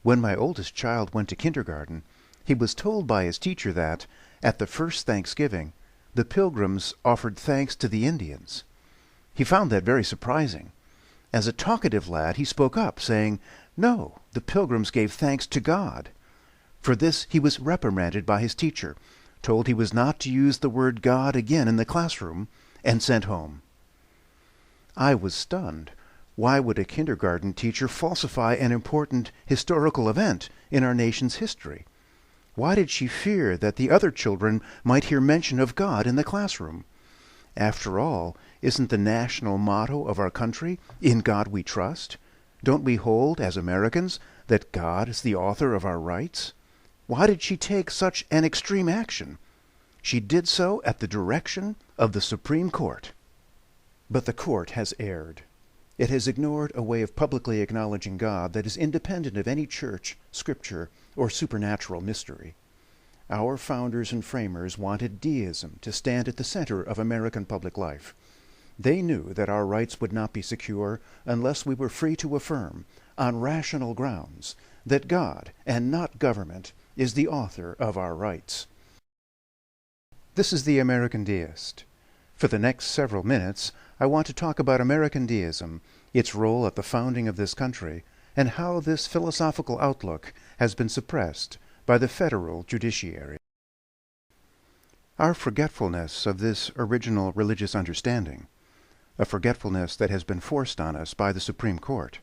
When my oldest child went to kindergarten, he was told by his teacher that, at the first Thanksgiving, the Pilgrims offered thanks to the Indians. He found that very surprising. As a talkative lad, he spoke up, saying, "No, the Pilgrims gave thanks to God." For this he was reprimanded by his teacher, told he was not to use the word God again in the classroom, and sent home. I was stunned. Why would a kindergarten teacher falsify an important historical event in our nation's history? Why did she fear that the other children might hear mention of God in the classroom? After all, isn't the national motto of our country, "In God We Trust"? Don't we hold, as Americans, that God is the author of our rights? Why did she take such an extreme action? She did so at the direction of the Supreme Court. But the court has erred. It has ignored a way of publicly acknowledging God that is independent of any church, scripture, or supernatural mystery. Our founders and framers wanted deism to stand at the center of American public life. They knew that our rights would not be secure unless we were free to affirm, on rational grounds, that God, and not government, is the author of our rights. This is the American Deist. For the next several minutes, I want to talk about American deism, its role at the founding of this country, and how this philosophical outlook has been suppressed by the federal judiciary. Our forgetfulness of this original religious understanding, a forgetfulness that has been forced on us by the Supreme Court,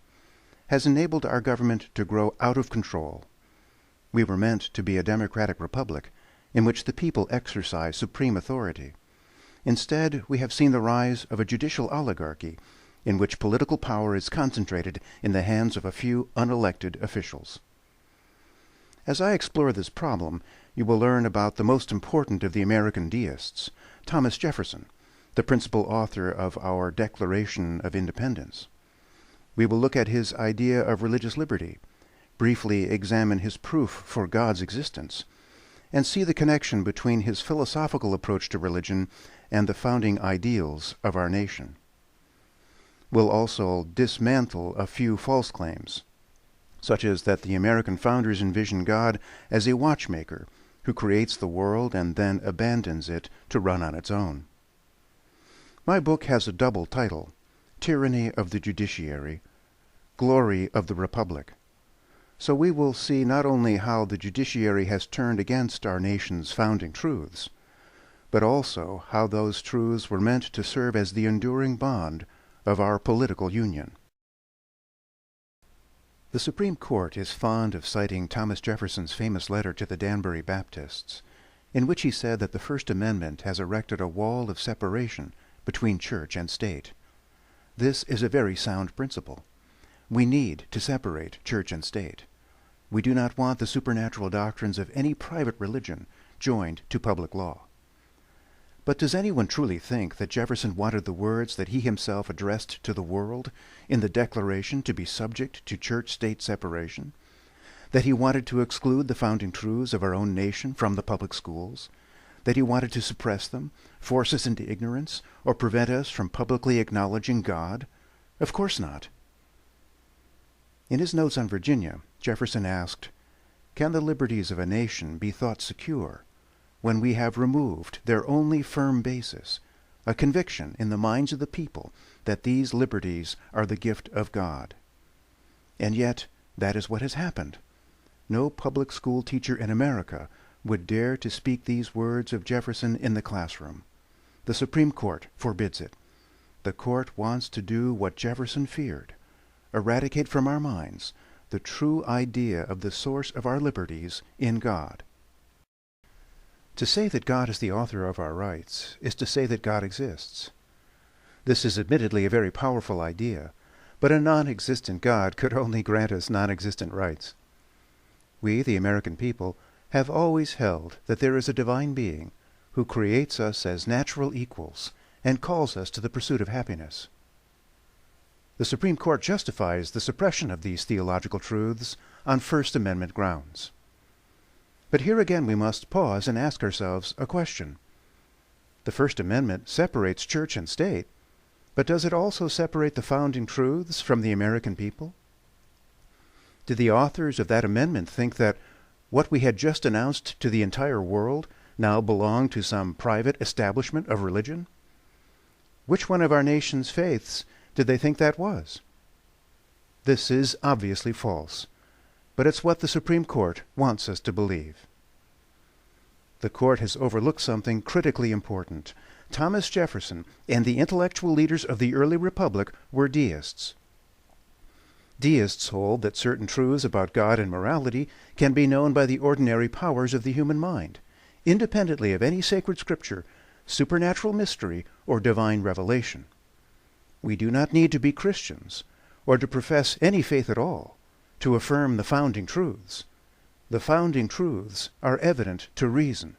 has enabled our government to grow out of control. We were meant to be a democratic republic in which the people exercise supreme authority. Instead, we have seen the rise of a judicial oligarchy in which political power is concentrated in the hands of a few unelected officials. As I explore this problem, you will learn about the most important of the American deists, Thomas Jefferson, the principal author of our Declaration of Independence. We will look at his idea of religious liberty, briefly examine his proof for God's existence, and see the connection between his philosophical approach to religion and the founding ideals of our nation. We'll also dismantle a few false claims, such as that the American founders envisioned God as a watchmaker who creates the world and then abandons it to run on its own. My book has a double title: Tyranny of the Judiciary, Glory of the Republic. So we will see not only how the judiciary has turned against our nation's founding truths, but also how those truths were meant to serve as the enduring bond of our political union. The Supreme Court is fond of citing Thomas Jefferson's famous letter to the Danbury Baptists, in which he said that the First Amendment has erected a wall of separation between church and state. This is a very sound principle. We need to separate church and state. We do not want the supernatural doctrines of any private religion joined to public law. But does anyone truly think that Jefferson wanted the words that he himself addressed to the world in the Declaration to be subject to church-state separation? That he wanted to exclude the founding truths of our own nation from the public schools? That he wanted to suppress them, force us into ignorance, or prevent us from publicly acknowledging God? Of course not. In his Notes on Virginia, Jefferson asked, "Can the liberties of a nation be thought secure when we have removed their only firm basis, a conviction in the minds of the people that these liberties are the gift of God?" And yet, that is what has happened. No public school teacher in America would dare to speak these words of Jefferson in the classroom. The Supreme Court forbids it. The court wants to do what Jefferson feared: eradicate from our minds the true idea of the source of our liberties in God. To say that God is the author of our rights is to say that God exists. This is admittedly a very powerful idea, but a non-existent God could only grant us non-existent rights. We, the American people, have always held that there is a divine being who creates us as natural equals and calls us to the pursuit of happiness. The Supreme Court justifies the suppression of these theological truths on First Amendment grounds. But here again we must pause and ask ourselves a question. The First Amendment separates church and state, but does it also separate the founding truths from the American people? Did the authors of that amendment think that what we had just announced to the entire world now belonged to some private establishment of religion? Which one of our nation's faiths did they think that was? This is obviously false, but it's what the Supreme Court wants us to believe. The court has overlooked something critically important. Thomas Jefferson and the intellectual leaders of the early republic were deists. Deists hold that certain truths about God and morality can be known by the ordinary powers of the human mind, independently of any sacred scripture, supernatural mystery, or divine revelation. We do not need to be Christians, or to profess any faith at all, to affirm the founding truths. The founding truths are evident to reason.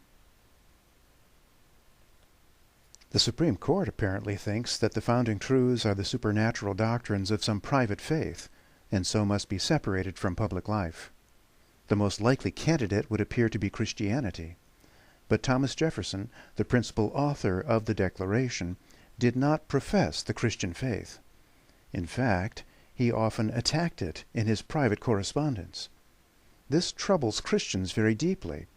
The Supreme Court apparently thinks that the founding truths are the supernatural doctrines of some private faith, and so must be separated from public life. The most likely candidate would appear to be Christianity. But Thomas Jefferson, the principal author of the Declaration, did not profess the Christian faith. In fact, he often attacked it in his private correspondence. This troubles Christians very deeply,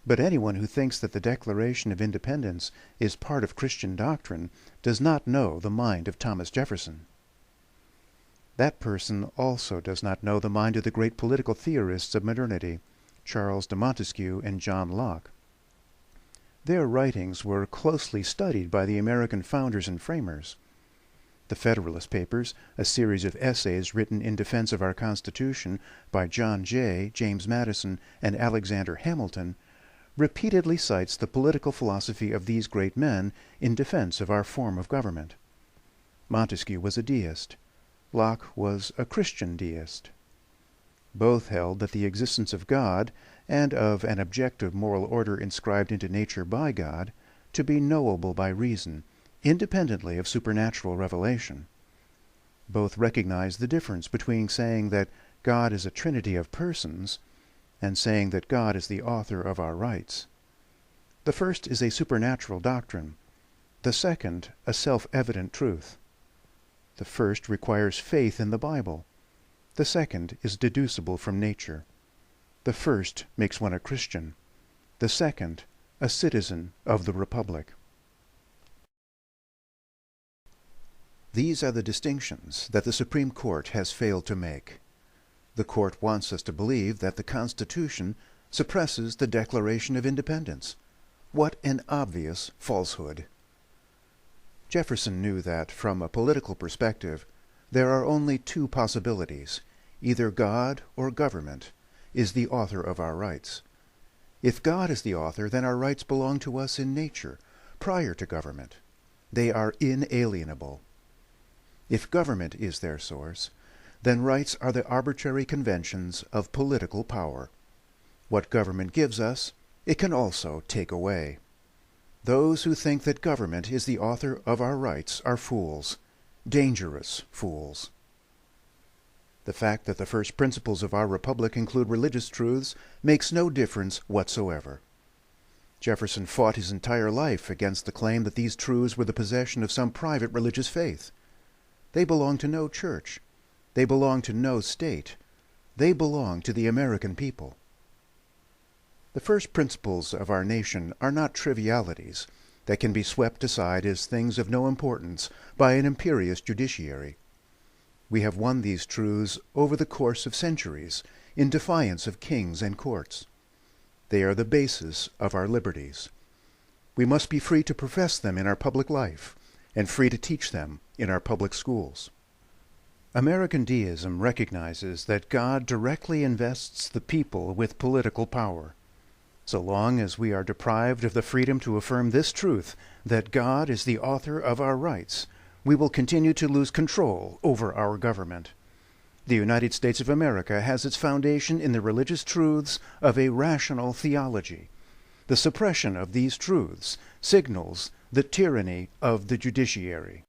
but anyone who thinks that the Declaration of Independence is part of Christian doctrine does not know the mind of Thomas Jefferson. That person also does not know the mind of the great political theorists of modernity, Charles de Montesquieu and John Locke. Their writings were closely studied by the American founders and framers. The Federalist Papers, a series of essays written in defense of our Constitution by John Jay, James Madison, and Alexander Hamilton, repeatedly cites the political philosophy of these great men in defense of our form of government. Montesquieu was a deist. Locke was a Christian deist. Both held that the existence of God, and of an objective moral order inscribed into nature by God, to be knowable by reason, independently of supernatural revelation. Both recognize the difference between saying that God is a trinity of persons and saying that God is the author of our rights. The first is a supernatural doctrine, the second a self-evident truth. The first requires faith in the Bible. The second is deducible from nature. The first makes one a Christian. The second, a citizen of the Republic. These are the distinctions that the Supreme Court has failed to make. The Court wants us to believe that the Constitution suppresses the Declaration of Independence. What an obvious falsehood! Jefferson knew that, from a political perspective, there are only two possibilities. Either God or government is the author of our rights. If God is the author, then our rights belong to us in nature, prior to government. They are inalienable. If government is their source, then rights are the arbitrary conventions of political power. What government gives us, it can also take away. Those who think that government is the author of our rights are fools, dangerous fools. The fact that the first principles of our republic include religious truths makes no difference whatsoever. Jefferson fought his entire life against the claim that these truths were the possession of some private religious faith. They belong to no church. They belong to no state. They belong to the American people. The first principles of our nation are not trivialities that can be swept aside as things of no importance by an imperious judiciary. We have won these truths over the course of centuries in defiance of kings and courts. They are the basis of our liberties. We must be free to profess them in our public life and free to teach them in our public schools. American deism recognizes that God directly invests the people with political power. So long as we are deprived of the freedom to affirm this truth, that God is the author of our rights, we will continue to lose control over our government. The United States of America has its foundation in the religious truths of a rational theology. The suppression of these truths signals the tyranny of the judiciary.